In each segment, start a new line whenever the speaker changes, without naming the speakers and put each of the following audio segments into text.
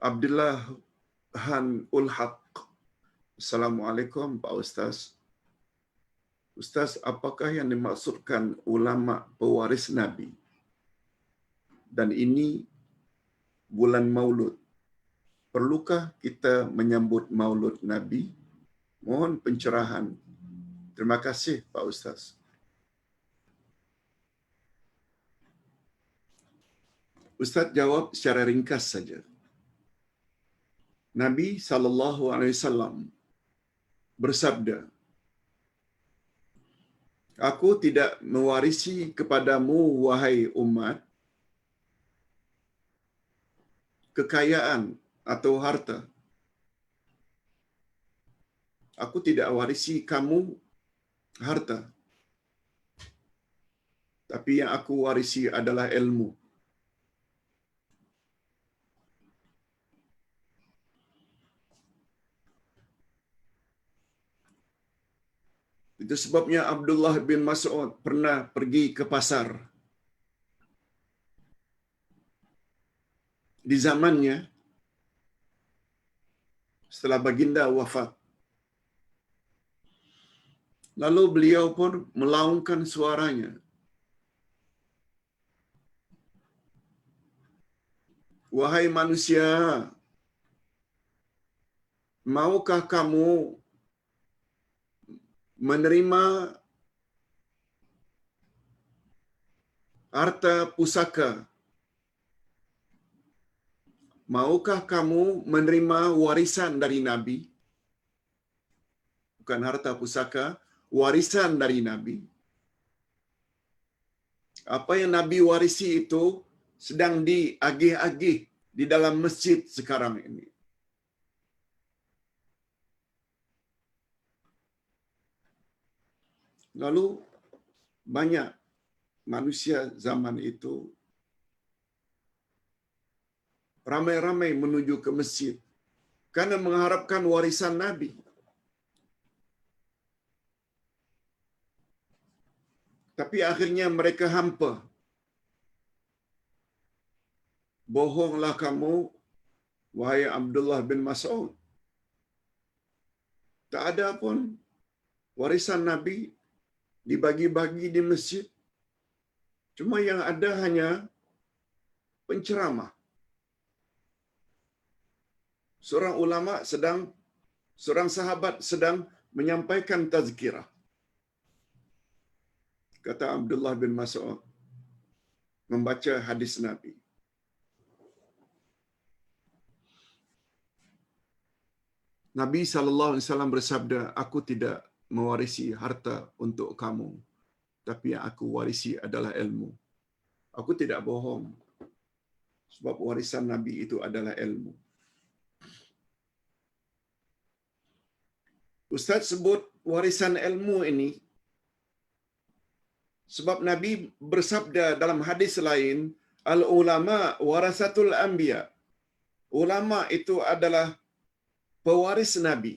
Abdullah Han Ulhaq. Assalamualaikum Pak Ustaz. Ustaz, apakah yang dimaksudkan ulama pewaris Nabi? Dan ini bulan Maulud. Perlukah kita menyambut Maulud Nabi? Mohon pencerahan. Terima kasih Pak Ustaz. Ustaz jawab secara ringkas saja. Nabi SAW bersabda, "Aku tidak mewarisi kepadamu, wahai umat, kekayaan atau harta. Aku tidak warisi kamu harta. Tapi yang aku warisi adalah ilmu." Itu sebabnya Abdullah bin Mas'ud pernah pergi ke pasar. Di zamannya, setelah baginda wafat. Lalu beliau pun melaungkan suaranya. "Wahai manusia, maukah kamu menerima harta pusaka? Maukah kamu menerima warisan dari Nabi?" Bukan harta pusaka, warisan dari Nabi. Apa yang Nabi warisi itu sedang diagih-agih di dalam masjid sekarang ini. Lalu banyak manusia zaman itu ramai-ramai menuju ke masjid karena mengharapkan warisan Nabi. Tapi akhirnya mereka hampa. "Bohonglah kamu, wahai Abdullah bin Mas'ud. Tak ada pun warisan Nabi dibagi-bagi di masjid. Cuma yang ada hanya penceramah. Seorang sahabat sedang menyampaikan tazkirah." Kata Abdullah bin Mas'ud membaca hadis Nabi. Nabi SAW bersabda, "Aku tidak mewarisi harta untuk kamu, tapi yang aku warisi adalah ilmu." Aku tidak bohong, sebab warisan Nabi itu adalah ilmu. Ustaz sebut warisan ilmu ini sebab Nabi bersabda dalam hadis lain, "Al-ulama warasatul anbiya." Ulama itu adalah pewaris Nabi,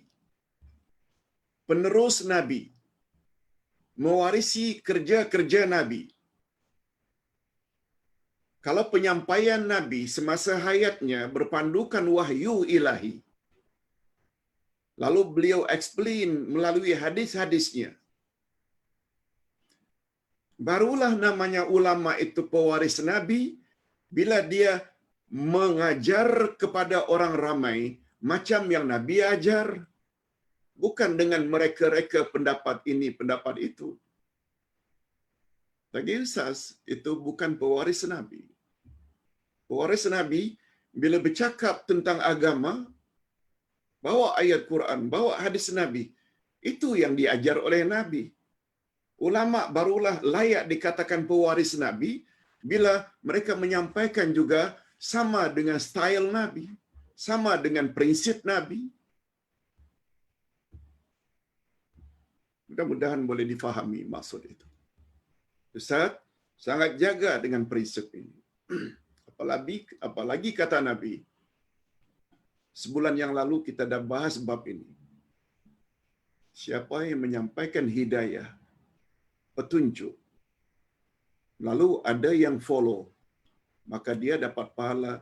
penerus Nabi, mewarisi kerja-kerja Nabi. Kalau penyampaian Nabi semasa hayatnya berpandukan wahyu ilahi, lalu beliau explain melalui hadis-hadisnya, barulah namanya ulama itu pewaris Nabi bila dia mengajar kepada orang ramai macam yang Nabi ajar, bukan dengan mereka-reka pendapat ini, pendapat itu. Bagi Ustaz, itu bukan pewaris Nabi. Pewaris Nabi bila bercakap tentang agama, bawa ayat Quran, bawa hadis Nabi, itu yang diajar oleh Nabi. Ulama barulah layak dikatakan pewaris Nabi bila mereka menyampaikan juga sama dengan style Nabi, sama dengan prinsip Nabi. Mudah-mudahan boleh difahami maksud itu. Ustaz, sangat jaga dengan prinsip ini. Apalagi kata Nabi, sebulan yang lalu kita dah bahas bab ini. Siapa yang menyampaikan hidayah, petunjuk, lalu ada yang follow, maka dia dapat pahala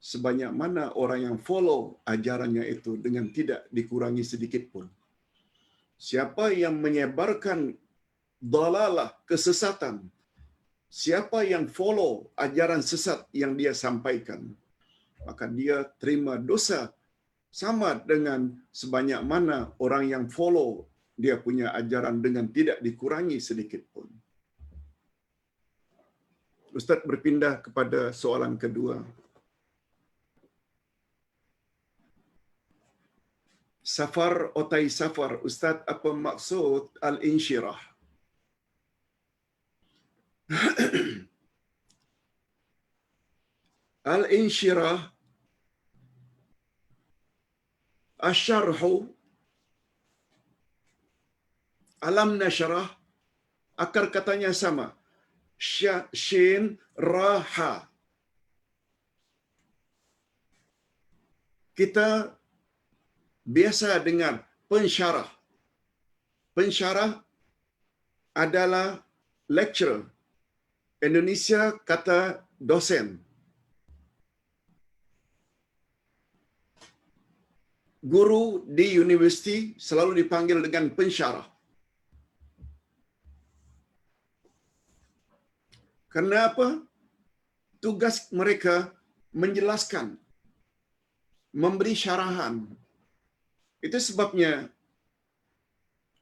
sebanyak mana orang yang follow ajarannya itu dengan tidak dikurangi sedikit pun. Siapa yang menyebarkan dalalah, kesesatan, siapa yang follow ajaran sesat yang dia sampaikan, maka dia terima dosa sama dengan sebanyak mana orang yang follow dia punya ajaran dengan tidak dikurangi sedikit pun. Ustaz berpindah kepada soalan kedua. Safar otai safar, Ustaz, apa maksud al-insyirah? Al-insyirah, asyarhu, alam nasyrah, akar katanya sama. Shin, raha. Kita biasa dengar pensyarah. Pensyarah adalah lecturer. Indonesia kata dosen. Guru di universiti selalu dipanggil dengan pensyarah. Kenapa? Tugas mereka menjelaskan, memberi syarahan. Itu sebabnya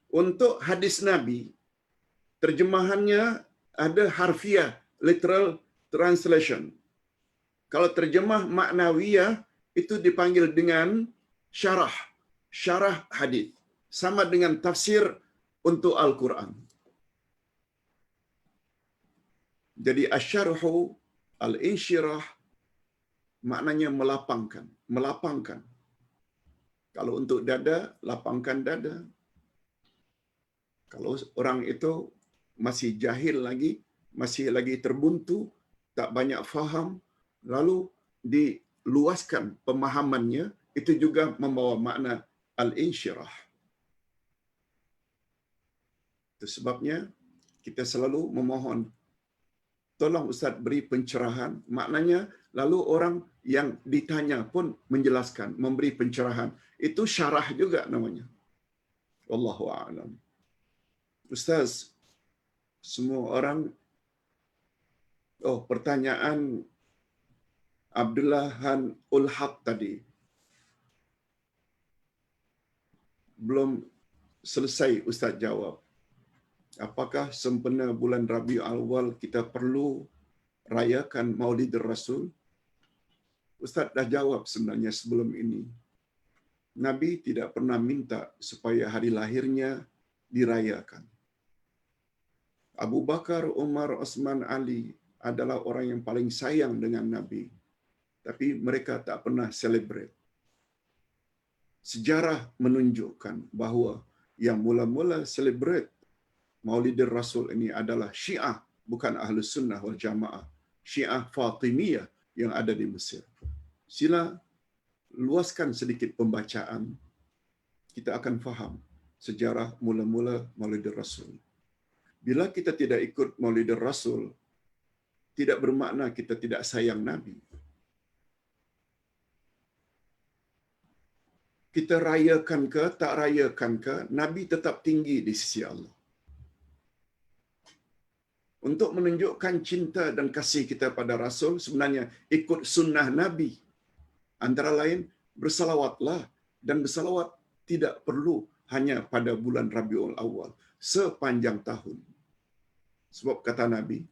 untuk hadis Nabi, terjemahannya ada harfiah, literal translation. Kalau terjemah maknawiyah, itu dipanggil dengan syarah, syarah hadis. Sama dengan tafsir untuk Al-Quran. Jadi asyarhu, al-insyirah, maknanya melapangkan, melapangkan. Kalau untuk dada, lapangkan dada. Kalau orang itu masih jahil lagi, masih lagi terbuntu, tak banyak faham, lalu diluaskan pemahamannya, itu juga membawa makna al-insyirah. Itu sebabnya kita selalu memohon, tolong Ustaz beri pencerahan. Maknanya, lalu orang yang ditanya pun menjelaskan, memberi pencerahan. Itu syarah juga namanya. Wallahu a'lam. Ustaz, semua orang, pertanyaan Abdullah Han Ulhaq tadi belum selesai Ustaz jawab. Apakah sempena bulan Rabiul Awal kita perlu rayakan Maulid Rasul? Ustaz dah jawab sebenarnya sebelum ini. Nabi tidak pernah minta supaya hari lahirnya dirayakan. Abu Bakar, Umar, Osman, Ali adalah orang yang paling sayang dengan Nabi. Tapi mereka tak pernah celebrate. Sejarah menunjukkan bahawa yang mula-mula celebrate Maulidir Rasul ini adalah Syiah, bukan Ahlus Sunnah wal Jamaah. Syiah Fatimiyah yang ada di Mesir. Sila luaskan sedikit pembacaan, kita akan faham sejarah mula-mula Maulidir Rasul. Bila kita tidak ikut Maulidir Rasul, tidak bermakna kita tidak sayang Nabi. Kita rayakan ke, tak rayakan ke, Nabi tetap tinggi di sisi Allah. Untuk menunjukkan cinta dan kasih kita pada Rasul, sebenarnya ikut sunnah Nabi. Antara lain, bersalawatlah. Dan bersalawat tidak perlu hanya pada bulan Rabiul Awal. Sepanjang tahun. Sebab kata Nabi,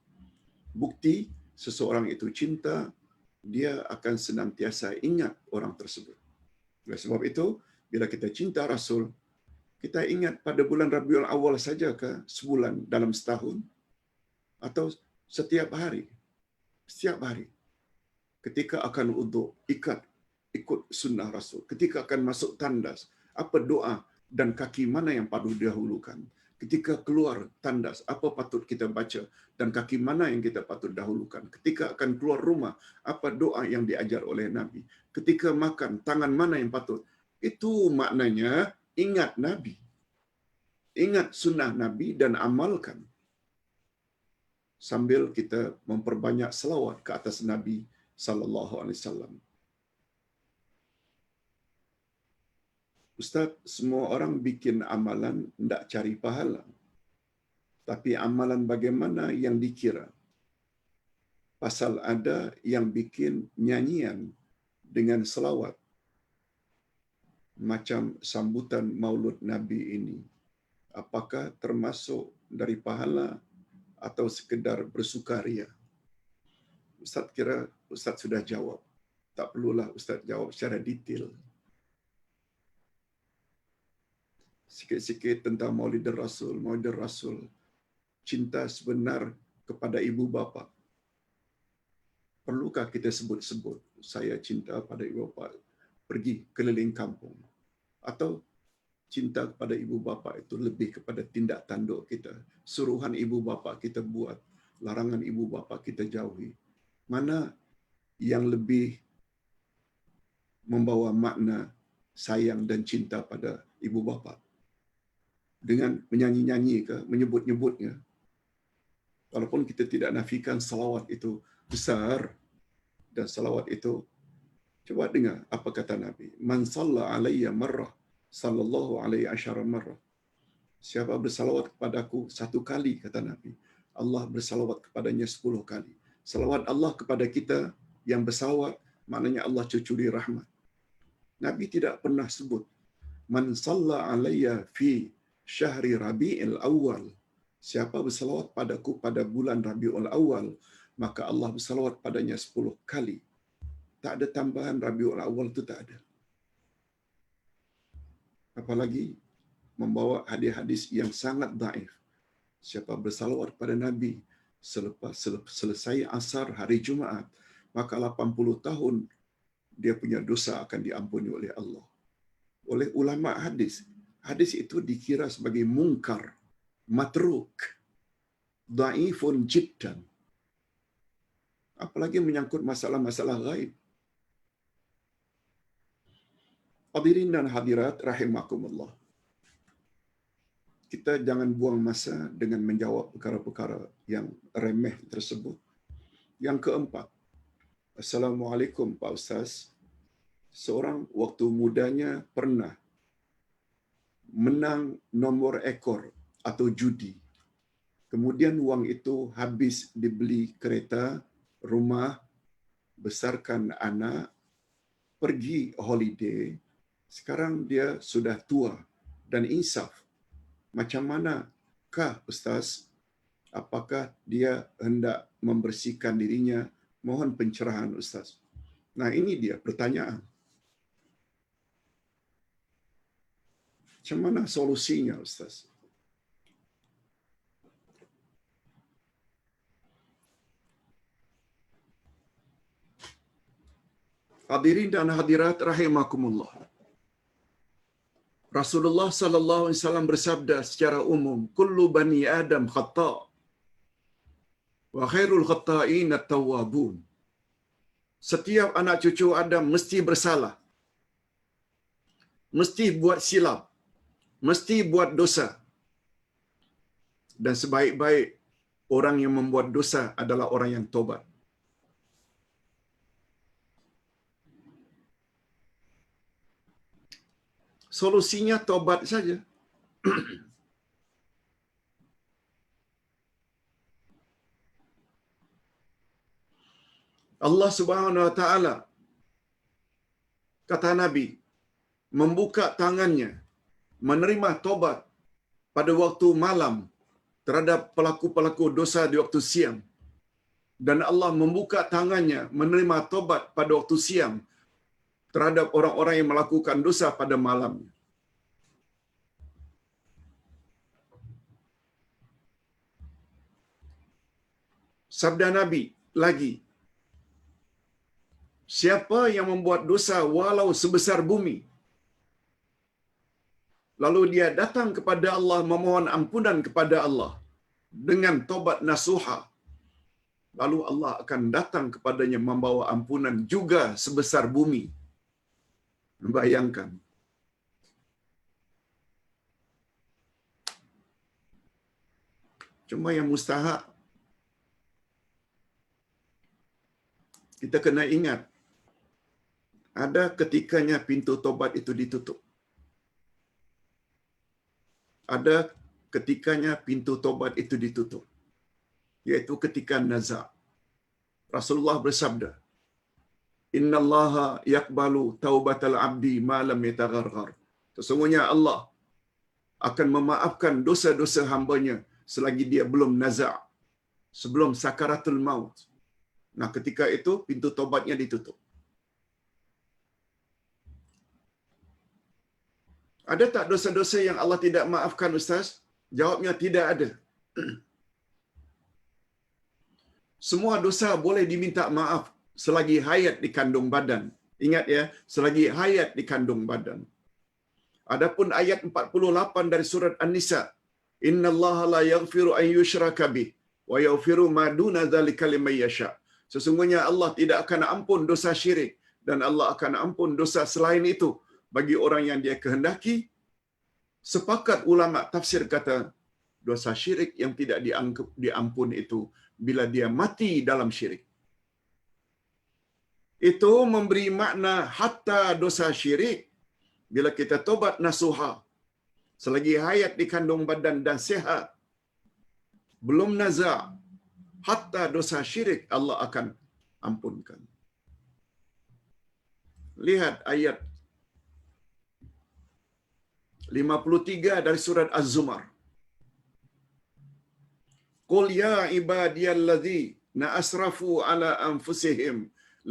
bukti seseorang itu cinta, dia akan senantiasa ingat orang tersebut. Oleh sebab itu, bila kita cinta Rasul, kita ingat pada bulan Rabiul Awal saja ke sebulan dalam setahun, atau setiap hari. Setiap hari. Ketika akan uduk, ikut sunnah Rasul. Ketika akan masuk tandas, apa doa dan kaki mana yang patut didahulukan. Ketika keluar tandas, apa patut kita baca dan kaki mana yang kita patut dahulukan. Ketika akan keluar rumah, apa doa yang diajar oleh Nabi. Ketika makan, tangan mana yang patut. Itu maknanya ingat Nabi. Ingat sunnah Nabi dan amalkan. Sambil kita memperbanyak selawat ke atas Nabi sallallahu alaihi wasallam. Ustaz, semua orang bikin amalan tidak cari pahala. Tapi amalan bagaimana yang dikira? Pasal ada yang bikin nyanyian dengan selawat. Macam sambutan maulud Nabi ini. Apakah termasuk dari pahala atau sekedar bersukaria? Ustaz kira Ustaz sudah jawab. Tak perlulah Ustaz jawab secara detail. Sikit-sikit tentang Maulid Rasul. Maulid Rasul, cinta sebenar kepada ibu bapa. Perlukah kita sebut-sebut saya cinta pada ibu bapa, pergi keliling kampung? Atau cinta kepada ibu bapa itu lebih kepada tindak tanduk kita. Suruhan ibu bapa kita buat, larangan ibu bapa kita jauhi. Mana yang lebih membawa makna sayang dan cinta pada ibu bapa? Dengan menyanyi-nyanyi ke, menyebut-nyebutnya. Walaupun kita tidak nafikan salawat itu besar, dan salawat itu, coba dengar apa kata Nabi. Man salla alayya marrah, sallallahu alaihi asyara marrah. Siapa bersalawat kepadaku satu kali, kata Nabi, Allah bersalawat kepadanya 10 kali. Salawat Allah kepada kita yang bersalawat, maknanya Allah cucuri rahmat. Nabi tidak pernah sebut, man salla alayya fi syahri rabi'il awal. Siapa bersalawat padaku pada bulan Rabiul Awal, maka Allah bersalawat padanya 10 kali. Tak ada tambahan Rabiul Awal itu tak ada. Apalagi membawa hadis-hadis yang sangat dhaif. Siapa bersalawat pada Nabi selepas selesai asar hari Jumaat, maka 80 tahun dia punya dosa akan diampuni oleh Allah. Oleh ulama hadis, hadis itu dikira sebagai mungkar, matruk, dhaifun jiddan. Apalagi menyangkut masalah-masalah ghaib. Hadirin dan hadirat rahimakumullah. Kita jangan buang masa dengan menjawab perkara-perkara yang remeh tersebut. Yang keempat, Assalamualaikum Pak Ustaz. Seorang waktu mudanya pernah menang nombor ekor atau judi. Kemudian wang itu habis dibeli kereta, rumah, besarkan anak, pergi holiday. Sekarang dia sudah tua dan insaf. Macam manakah Ustaz? Apakah dia hendak membersihkan dirinya? Mohon pencerahan Ustaz. Nah, ini dia pertanyaan. Macam mana solusinya Ustaz? Hadirin dan hadirat rahimakumullah. Rasulullah sallallahu alaihi wasallam bersabda secara umum, kullu bani Adam khata' wa khairul khata'in at-tawwabun. Setiap anak cucu Adam mesti bersalah. Mesti buat silap. Mesti buat dosa. Dan sebaik-baik orang yang membuat dosa adalah orang yang tobat. Solusinya tobat saja. Allah Subhanahu wa taala, kata Nabi, membuka tangannya menerima tobat pada waktu malam terhadap pelaku-pelaku dosa di waktu siang, dan Allah membuka tangannya menerima tobat pada waktu siang terhadap orang-orang yang melakukan dosa pada malam. Sabda Nabi lagi, siapa yang membuat dosa walau sebesar bumi, lalu dia datang kepada Allah memohon ampunan kepada Allah dengan tobat nasuha, lalu Allah akan datang kepadanya membawa ampunan juga sebesar bumi. Bayangkan. Cuma yang mustahak, kita kena ingat, ada ketikanya pintu tobat itu ditutup. ada ketikanya pintu tobat itu ditutup, yaitu ketika nazar. Rasulullah bersabda, "Innallaha yaqbalu taubatal abdi ma lam yatagharghar." Sesungguhnya Allah akan memaafkan dosa-dosa hambanya selagi dia belum nazar, sebelum sakaratul maut. Nah, ketika itu pintu tobatnya ditutup. Ada tak dosa-dosa yang Allah tidak maafkan, Ustaz? Jawabnya tidak ada. Semua dosa boleh diminta maaf selagi hayat di kandung badan. Ingat ya, selagi hayat di kandung badan. Adapun ayat 48 dari surat An-Nisa, "Innallaha la yaghfiru an yushraka bih wa yaghfiru ma duna dzalika liman yasha." Sesungguhnya Allah tidak akan ampun dosa syirik dan Allah akan ampun dosa selain itu bagi orang yang Dia kehendaki. Sepakat ulama tafsir kata dosa syirik yang tidak diampun itu bila dia mati dalam syirik. Itu memberi makna hatta dosa syirik bila kita tobat nasuha selagi hayat di kandung badan dan sehat, belum nazar, hatta dosa syirik Allah akan ampunkan. Lihat ayat 53 dari surat Az-Zumar. Qul ya ibadiyalladzina asrafu ala anfusihim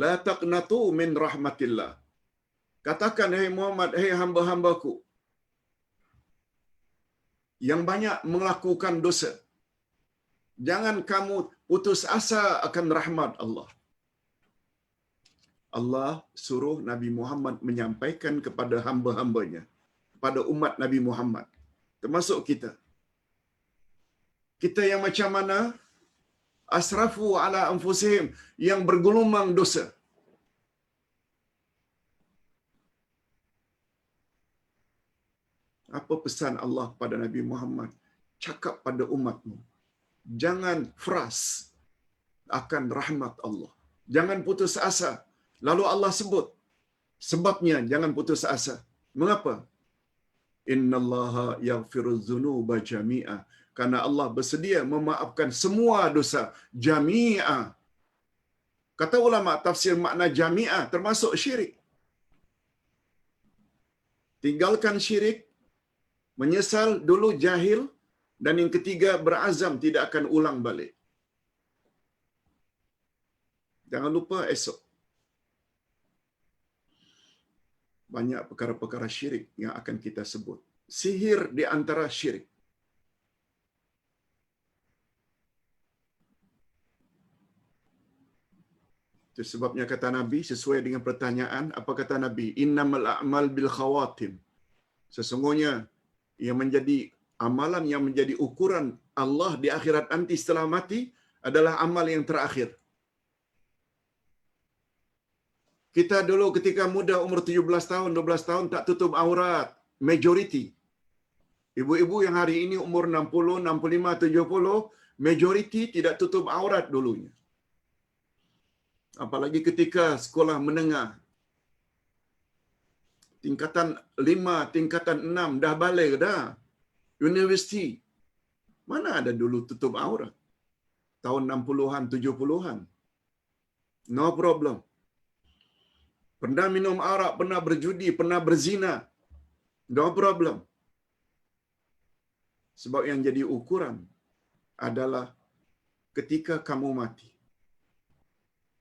la taqnatu min rahmatillah. Katakan, hai Muhammad, hai hamba-hambaku yang banyak melakukan dosa, jangan kamu putus asa akan rahmat Allah. Allah suruh Nabi Muhammad menyampaikan kepada hamba-hambanya, pada umat Nabi Muhammad, termasuk kita. Kita yang macam mana? Asrafu ala anfusihim, yang bergelumang dosa. Apa pesan Allah pada Nabi Muhammad? Cakap pada umatmu, jangan fras akan rahmat Allah. Jangan putus asa. Lalu Allah sebut sebabnya jangan putus asa. Mengapa? Innallaha yaghfirudz dzunuba jami'a. Karena Allah bersedia memaafkan semua dosa jami'a. Kata ulama tafsir makna jami'a termasuk syirik. Tinggalkan syirik, menyesal dulu jahil, dan yang ketiga berazam tidak akan ulang balik. Jangan lupa esok banyak perkara-perkara syirik yang akan kita sebut. Sihir di antara syirik. Itu sebabnya kata Nabi, sesuai dengan pertanyaan, apa kata Nabi? Innamal a'mal bil khawatim. Sesungguhnya yang menjadi amalan yang menjadi ukuran Allah di akhirat nanti setelah mati adalah amal yang terakhir. Kita dulu ketika muda umur 17 tahun, 12 tahun tak tutup aurat, majority. Ibu-ibu yang hari ini umur 60, 65, 70, majority tidak tutup aurat dulunya. Apalagi ketika sekolah menengah. Tingkatan 5, tingkatan 6, dah balik dah. Universiti. Mana ada dulu tutup aurat? Tahun 60-an, 70-an. No problem. Pernah minum arak, pernah berjudi, pernah berzina. No problem. Sebab yang jadi ukuran adalah ketika kamu mati.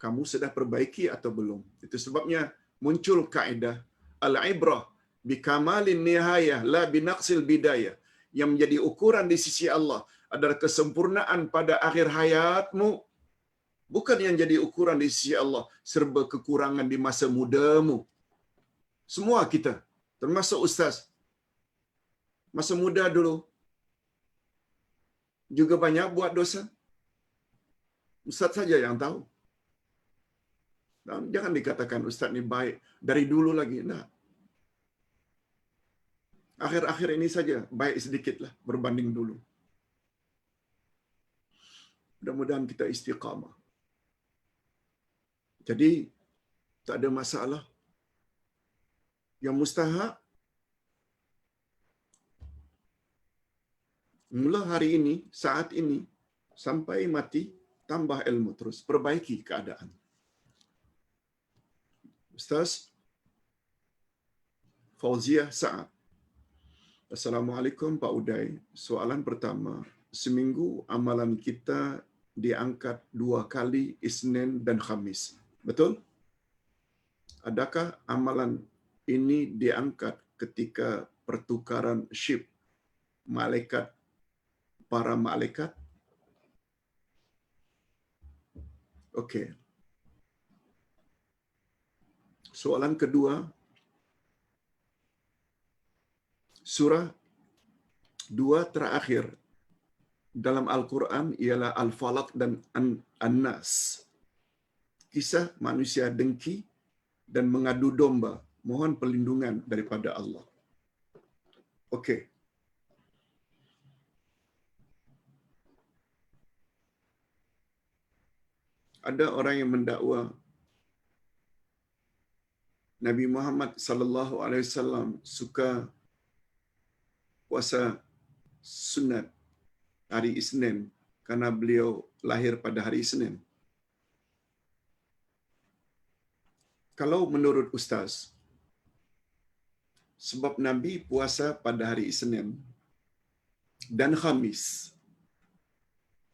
Kamu sudah perbaiki atau belum? Itu sebabnya muncul kaedah al-ibrah bikamalin nihayah la binaqsil bidayah. Yang menjadi ukuran di sisi Allah adalah kesempurnaan pada akhir hayatmu. Bukan yang jadi ukuran di sisi Allah serba kekurangan di masa mudamu. Semua kita, termasuk ustaz, masa muda dulu juga banyak buat dosa. Ustaz saja yang tahu. Dan jangan dikatakan ustaz ni baik dari dulu lagi. Nah, akhir-akhir ini saja baik sedikitlah berbanding dulu. Mudah-mudahan kita istiqamah. Jadi tak ada masalah. Yang mustahak Mula hari ini, saat ini, sampai mati, tambah ilmu terus. Perbaiki keadaan. Ustaz Fauziah Sa'ad. Assalamualaikum Pak Uday. Soalan pertama, seminggu amalan kita diangkat 2 kali Isnin dan Khamis. Betul? Adakah amalan ini diangkat ketika pertukaran ship malaikat para malaikat? Okey. Soalan kedua, surah 2 terakhir dalam Al-Quran ialah Al-Falaq dan An-Nas. Kisah manusia dengki dan mengadu domba, mohon perlindungan daripada Allah. Okey. Ada orang yang mendakwa Nabi Muhammad sallallahu alaihi wasallam suka puasa sunat hari Isnin karena beliau lahir pada hari Isnin. Kalau menurut Ustaz, sebab Nabi puasa pada hari Isnin dan Khamis,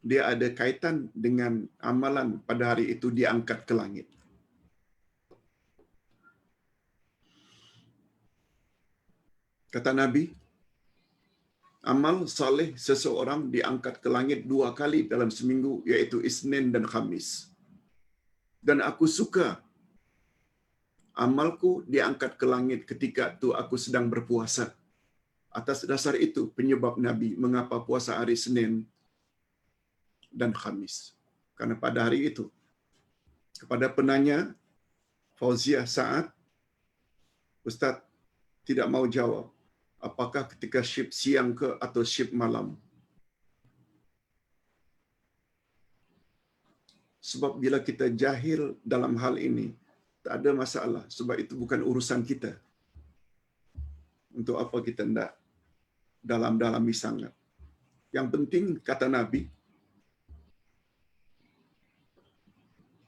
dia ada kaitan dengan amalan pada hari itu diangkat ke langit. Kata Nabi, amal saleh seseorang diangkat ke langit 2 kali dalam seminggu, iaitu Isnin dan Khamis. Dan aku suka amalku diangkat ke langit ketika itu aku sedang berpuasa. Atas dasar itu penyebab Nabi mengapa puasa hari Senin dan Khamis. Karena pada hari itu, kepada penanya Fauziah Sa'ad, Ustaz tidak mau jawab apakah ketika shift siang ke atau shift malam. Sebab bila kita jahil dalam hal ini, tak ada masalah. Sebab itu bukan urusan kita. Untuk apa kita hendak dalam-dalami sangat. Yang penting, kata Nabi,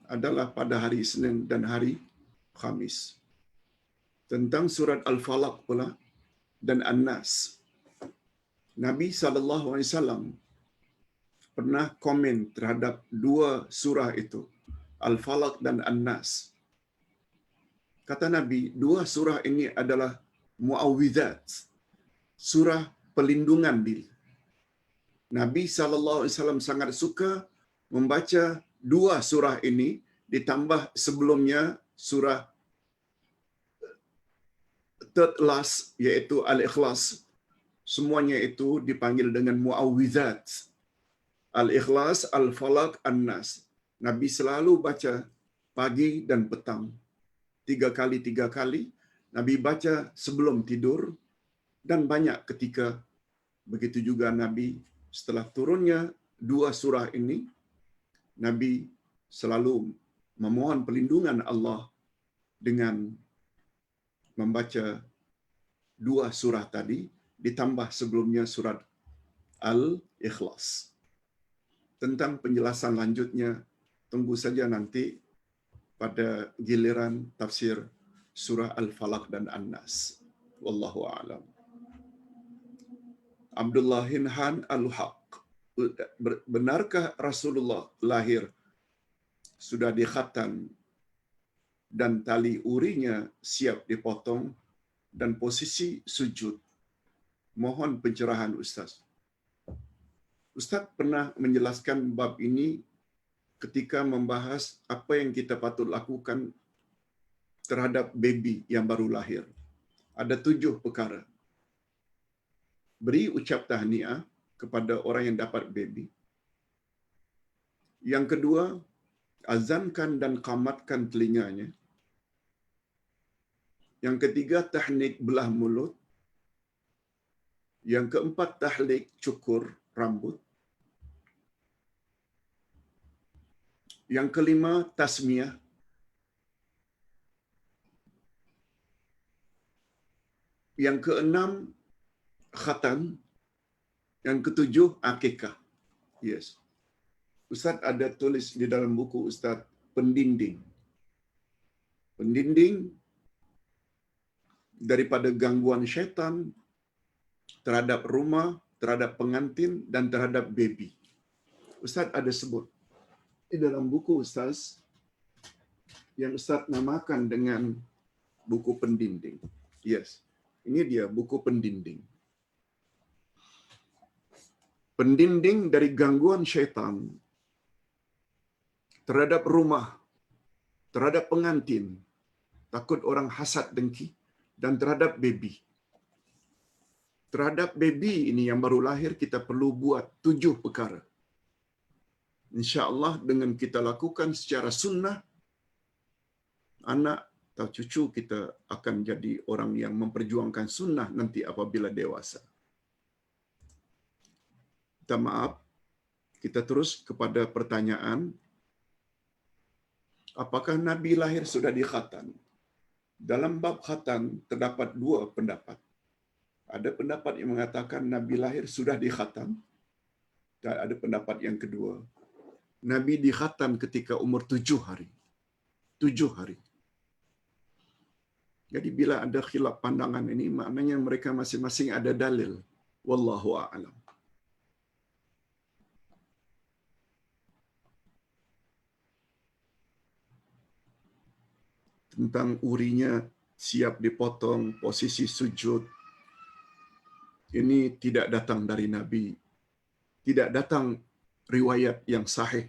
adalah pada hari Isnin dan hari Khamis. Tentang surat Al-Falaq pula dan An-Nas. Nabi SAW pernah komen terhadap 2 surah itu, Al-Falaq dan An-Nas. Kata Nabi, 2 surah ini adalah muawwidzat, surah pelindungan diri. Nabi SAW sangat suka membaca 2 surah ini ditambah sebelumnya surah third last, iaitu Al-Ikhlas. Semuanya itu dipanggil dengan muawwidzat. Al-Ikhlas, Al-Falaq, An-Nas. Nabi selalu baca pagi dan petang. 3 kali. Nabi baca sebelum tidur dan banyak ketika begitu juga Nabi setelah turunnya 2 surah ini, Nabi selalu memohon perlindungan Allah dengan membaca 2 surah tadi ditambah sebelumnya surat Al-Ikhlas. Tentang penjelasan lanjutnya, tunggu saja nanti pada giliran tafsir surah Al-Falaq dan An-Nas. Wallahu a'lam. Abdullah Hinhan Al-Haq. Benarkah Rasulullah lahir sudah dikhatan dan tali urinya siap dipotong dan posisi sujud? Mohon pencerahan Ustaz. Ustaz pernah menjelaskan bab ini ketika membahas apa yang kita patut lakukan terhadap baby yang baru lahir. Ada 7 perkara. Beri ucap tahniah kepada orang yang dapat baby. Yang kedua, azankan dan qamatkan telinganya. Yang ketiga, tahnik belah mulut. Yang keempat, tahlik cukur rambut. Yang kelima, tasmiyah. Yang keenam, khatan. Yang ketujuh, akikah. Yes. Ustaz ada tulis di dalam buku Ustaz, pendinding. Pendinding daripada gangguan syaitan terhadap rumah, terhadap pengantin, dan terhadap baby. Ustaz ada sebut di dalam buku Ustaz, yang Ustaz namakan dengan buku pendinding. Yes, ini dia buku pendinding. Pendinding dari gangguan syaitan terhadap rumah, terhadap pengantin, takut orang hasad dengki, dan terhadap baby. Terhadap baby ini yang baru lahir, kita perlu buat 7 perkara. InsyaAllah dengan kita lakukan secara sunnah, anak atau cucu kita akan jadi orang yang memperjuangkan sunnah nanti apabila dewasa. Minta maaf, kita terus kepada pertanyaan, apakah Nabi lahir sudah dikhatan? Dalam bab khatan terdapat 2 pendapat. Ada pendapat yang mengatakan Nabi lahir sudah dikhatan, dan ada pendapat yang kedua, Nabi dikhatan ketika umur 7 hari. 7 hari. Jadi bila ada khilaf pandangan ini, maknanya mereka masing-masing ada dalil. Wallahu a'lam. Tentang urinya siap dipotong, posisi sujud, ini tidak datang dari Nabi. Tidak datang riwayat yang sahih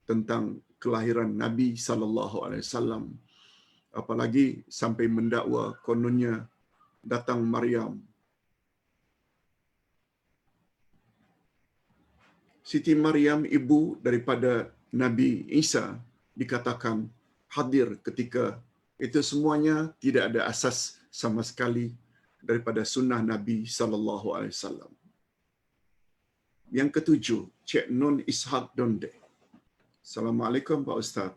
tentang kelahiran Nabi SAW. Apalagi sampai mendakwa kononnya datang Maryam. Siti Maryam, ibu daripada Nabi Isa, dikatakan hadir ketika itu. Semuanya tidak ada asas sama sekali daripada sunnah Nabi SAW. Yang ketujuh, Cik Nun Ishak Donde. Assalamualaikum Pak Ustaz.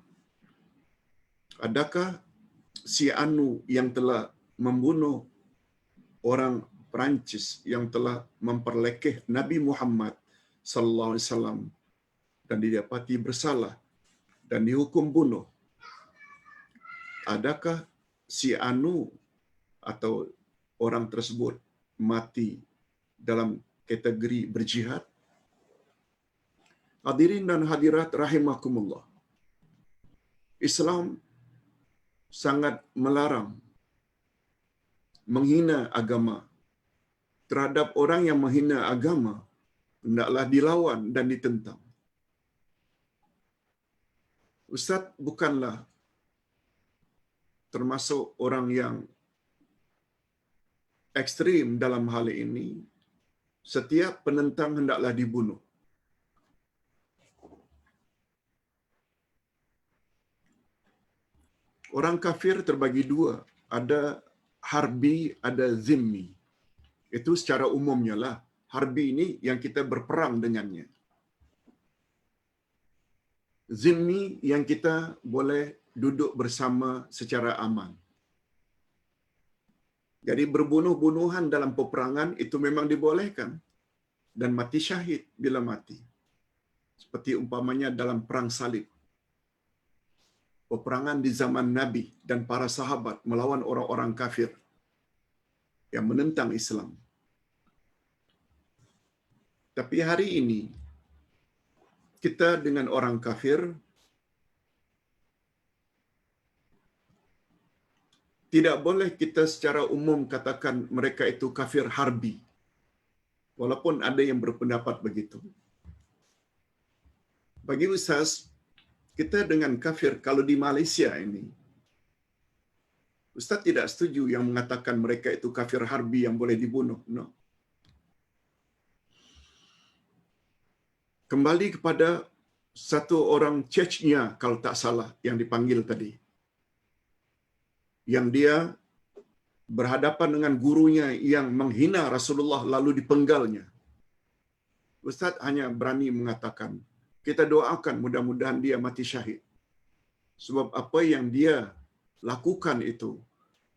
Adakah si Anu yang telah membunuh orang Perancis yang telah memperlekeh Nabi Muhammad sallallahu alaihi wasallam dan didapati bersalah dan dihukum bunuh, adakah si Anu atau orang tersebut mati dalam kategori berjihad? Hadirin dan hadirat rahimakumullah. Islam sangat melarang menghina agama. Terhadap orang yang menghina agama, hendaklah dilawan dan ditentang. Ustaz bukanlah termasuk orang yang ekstrim dalam hal ini. Setiap penentang hendaklah dibunuh. Orang kafir terbagi 2. Ada harbi, ada zimmi. Itu secara umumnya lah. Harbi ini yang kita berperang dengannya. Zimmi yang kita boleh duduk bersama secara aman. Jadi berbunuh-bunuhan dalam peperangan itu memang dibolehkan. Dan mati syahid bila mati. Seperti umpamanya dalam perang salib. Peperangan di zaman Nabi dan para sahabat melawan orang-orang kafir yang menentang Islam. Tapi hari ini, kita dengan orang kafir tidak boleh kita secara umum katakan mereka itu kafir harbi. Walaupun ada yang berpendapat begitu. Bagi Ustaz, kita dengan kafir, kalau di Malaysia ini, Ustaz tidak setuju yang mengatakan mereka itu kafir harbi yang boleh dibunuh. No. Kembali kepada satu orang Chechnya, kalau tak salah, yang dipanggil tadi. Yang dia berhadapan dengan gurunya yang menghina Rasulullah lalu dipenggalnya. Ustaz hanya berani mengatakan, kita doakan mudah-mudahan dia mati syahid. Sebab apa yang dia lakukan itu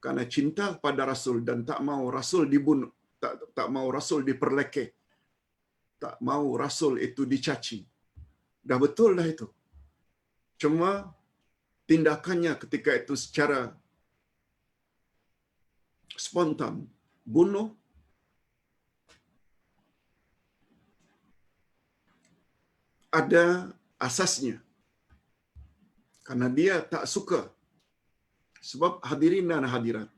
karena cinta pada Rasul dan tak mau Rasul dibunuh, tak mau Rasul diperlekeh. tak mau Rasul itu dicaci. Dah betul dah itu. Cuma tindakannya ketika itu secara spontan, bunuh, ada asasnya. Karena dia tak suka. Sebab hadirin dan hadirat,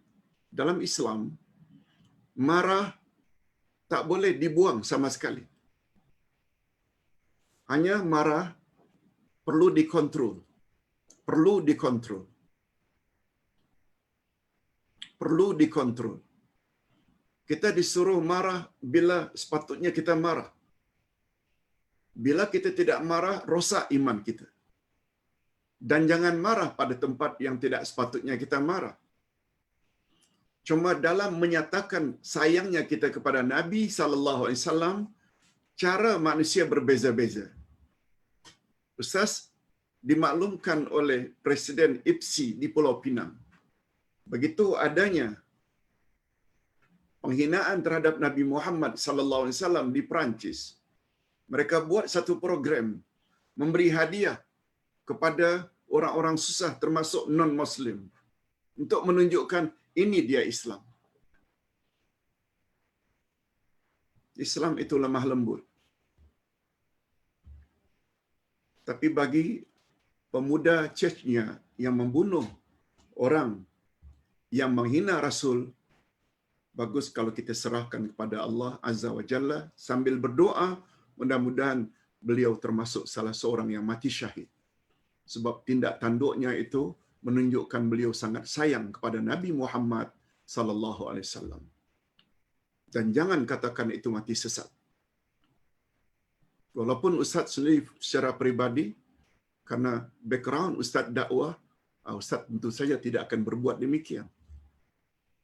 dalam Islam, marah tak boleh dibuang sama sekali. Hanya marah perlu dikontrol. Perlu dikontrol. Perlu dikontrol. Kita disuruh marah bila sepatutnya kita marah. Bila kita tidak marah, rosak iman kita. Dan jangan marah pada tempat yang tidak sepatutnya kita marah. Cuma dalam menyatakan sayangnya kita kepada Nabi sallallahu alaihi wasallam, cara manusia berbeza-beza. Ustaz dimaklumkan oleh Presiden IPSI di Pulau Pinang. Begitu adanya penghinaan terhadap Nabi Muhammad sallallahu alaihi wasallam di Perancis, mereka buat satu program memberi hadiah kepada orang-orang susah termasuk non-Muslim untuk menunjukkan ini dia Islam. Islam itu lemah lembut. Tapi bagi pemuda Chechnya yang membunuh orang yang menghina Rasul, bagus kalau kita serahkan kepada Allah Azza wa Jalla sambil berdoa, mudah-mudahan beliau termasuk salah seorang yang mati syahid. Sebab tindak tanduknya itu menunjukkan beliau sangat sayang kepada Nabi Muhammad sallallahu alaihi wasallam. Dan jangan katakan itu mati sesat. Walaupun Ustaz sendiri secara peribadi, karena background Ustaz dakwah, Ustaz tentu saja tidak akan berbuat demikian.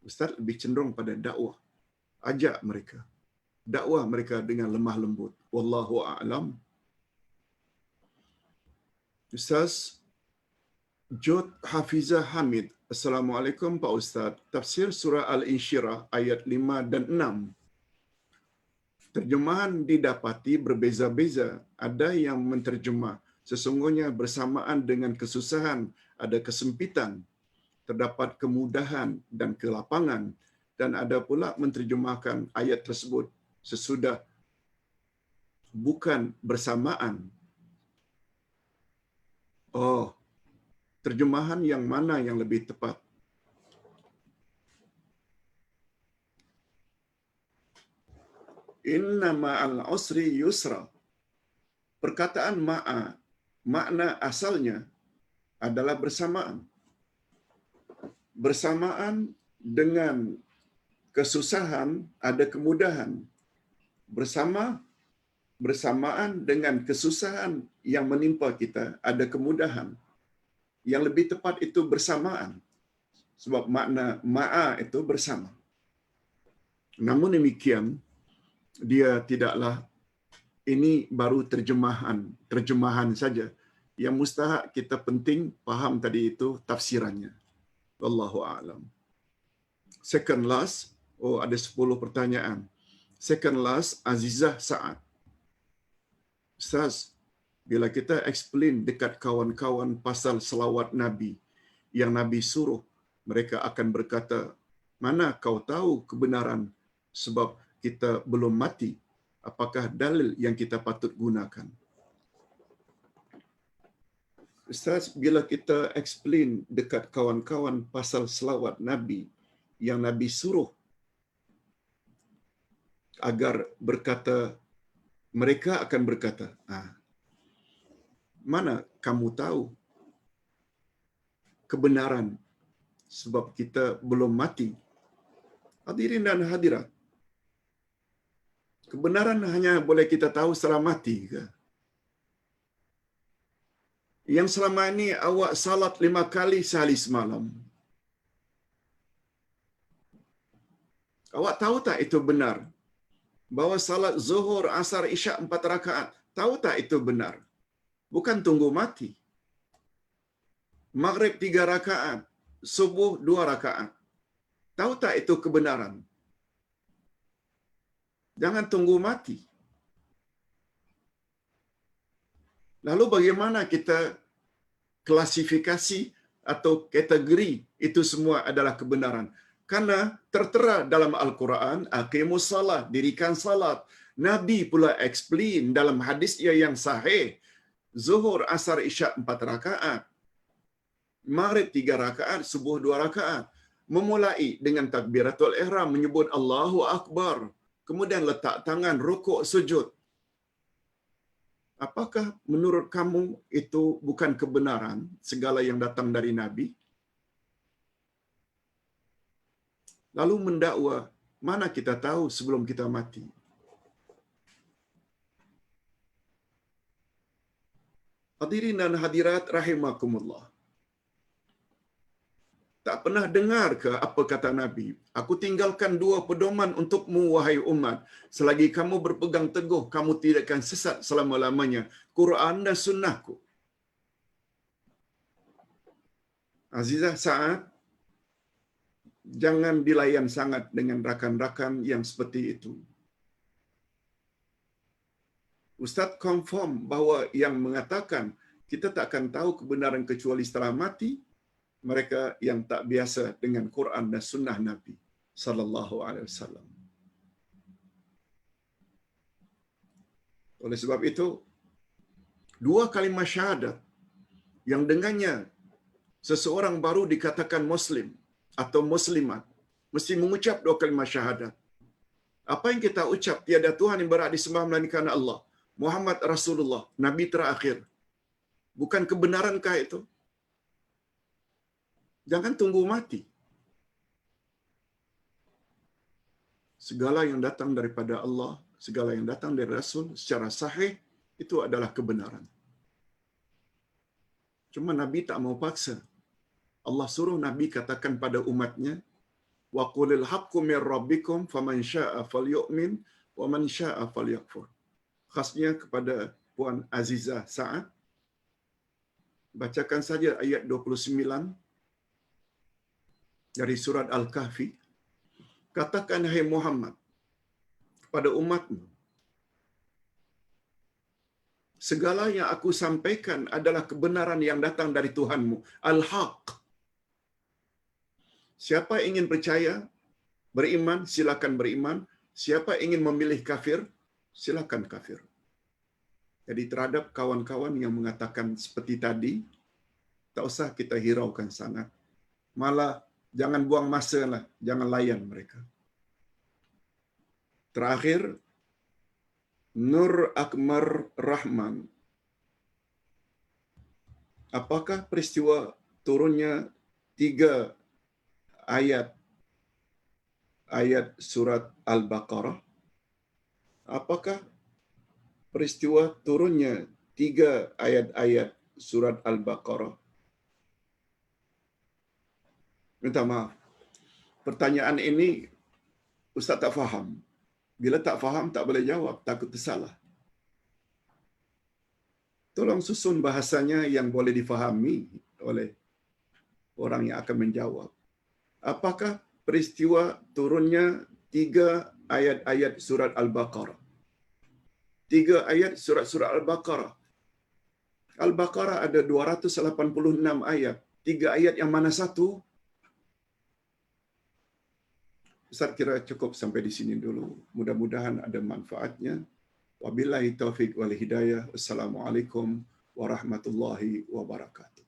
Ustaz lebih cenderung pada dakwah. Ajak mereka. Dakwah mereka dengan lemah lembut. Wallahu a'lam. Ustaz Jod Hafizah Hamid. Assalamualaikum Pak Ustaz. Tafsir surah Al-Insyirah ayat 5 dan 6. Terjemahan didapati berbeza-beza. Ada yang menterjemah sesungguhnya bersamaan dengan kesusahan ada kesempitan, terdapat kemudahan dan kelapangan, dan ada pula menterjemahkan ayat tersebut sesudah bukan bersamaan. Oh, terjemahan yang mana yang lebih tepat? Inna ma'al usri yusra. Perkataan ma'a, makna asalnya adalah bersamaan. Bersamaan dengan kesusahan ada kemudahan. Bersamaan dengan kesusahan yang menimpa kita ada kemudahan. Yang lebih tepat itu bersamaan. Sebab makna ma'a itu bersama. Namun demikian, dia tidaklah, ini baru terjemahan saja. Yang mustahak kita penting faham tadi itu tafsirannya. Wallahu a'lam. Second last, ada 10 pertanyaan. Second last, Azizah Saad. Ustaz, bila kita explain dekat kawan-kawan pasal selawat Nabi, yang Nabi suruh, mereka akan berkata, mana kau tahu kebenaran sebab kita belum mati? Apakah dalil yang kita patut gunakan? Ustaz, bila kita explain dekat kawan-kawan pasal selawat Nabi, yang Nabi suruh agar berkata, mereka akan berkata, mana kamu tahu kebenaran sebab kita belum mati? Hadirin dan hadirat, kebenaran hanya boleh kita tahu setelah mati ke? Yang selama ini awak salat 5 kali sehari semalam, awak tahu tak itu benar? Bahawa salat zuhur, asar, isyak 4 rakaat, tahu tak itu benar? Bukan tunggu mati. Maghrib 3 rakaat, subuh 2 rakaat. Tahu tak itu kebenaran? Jangan tunggu mati. Lalu bagaimana kita klasifikasi atau kategori itu semua adalah kebenaran? Karena tertera dalam Al-Quran, aqimus salat, dirikan salat. Nabi pula explain dalam hadis yang sahih, Zuhur, Asar, Isyak 4 rakaat, Maghrib 3 rakaat, Subuh 2 rakaat. Memulai dengan takbiratul ihram, menyebut Allahu Akbar. Kemudian letak tangan, rukuk, sujud. Apakah menurut kamu itu bukan kebenaran segala yang datang dari Nabi? Lalu mendakwa, mana kita tahu sebelum kita mati? Hadirin dan hadirat rahimakumullah. Tak pernah dengar ke apa kata Nabi? Aku tinggalkan 2 pedoman untukmu, wahai umat. Selagi kamu berpegang teguh, kamu tidak akan sesat selama-lamanya. Quran dan sunnahku. Azizah Sa'ad, jangan dilayan sangat dengan rakan-rakan yang seperti itu. Ustaz confirm bahawa yang mengatakan kita tak akan tahu kebenaran kecuali setelah mati, mereka yang tak biasa dengan Quran dan sunnah Nabi sallallahu alaihi wasallam. Oleh sebab itu, 2 kalimah syahadat yang dengannya seseorang baru dikatakan muslim atau muslimat mesti mengucap 2 kalimah syahadat. Apa yang kita ucap, tiada Tuhan yang berhak disembah melainkan Allah, Muhammad Rasulullah, Nabi terakhir. Bukan kebenarankah itu? Jangan tunggu mati. Segala yang datang daripada Allah, segala yang datang dari Rasul secara sahih, itu adalah kebenaran. Cuma Nabi tak mau paksa. Allah suruh Nabi katakan pada umatnya, wa qulil haqqu mir rabbikum faman syaa'a falyu'min wa man syaa'a falyakfur. Khasnya kepada Puan Azizah Sa'ad, bacakan saja ayat 29 dari surat Al-Kahfi. Katakan, hai Muhammad, kepada umatmu, segala yang aku sampaikan adalah kebenaran yang datang dari Tuhanmu. Al-Haq. Siapa ingin percaya, beriman, silakan beriman. Siapa ingin memilih kafir, silakan kafir. Jadi terhadap kawan-kawan yang mengatakan seperti tadi, tak usah kita hiraukan sangat. Malah jangan buang masa lah, jangan layan mereka. Terakhir, Nur Akmal Rahman. Apakah peristiwa turunnya 3 ayat surat Al-Baqarah? Apakah peristiwa turunnya 3 ayat-ayat surat Al-Baqarah? Minta maaf. Pertanyaan ini Ustaz tak faham. Bila tak faham, tak boleh jawab. Takut tersalah. Tolong susun bahasanya yang boleh difahami oleh orang yang akan menjawab. Apakah peristiwa turunnya 3 ayat-ayat surat Al-Baqarah? 3 ayat surat-surat Al-Baqarah. Al-Baqarah ada 286 ayat. 3 ayat yang mana satu? Ustaz kira cukup sampai di sini dulu. Mudah-mudahan ada manfaatnya. Wabillahi taufiq wal hidayah. Wassalamualaikum warahmatullahi wabarakatuh.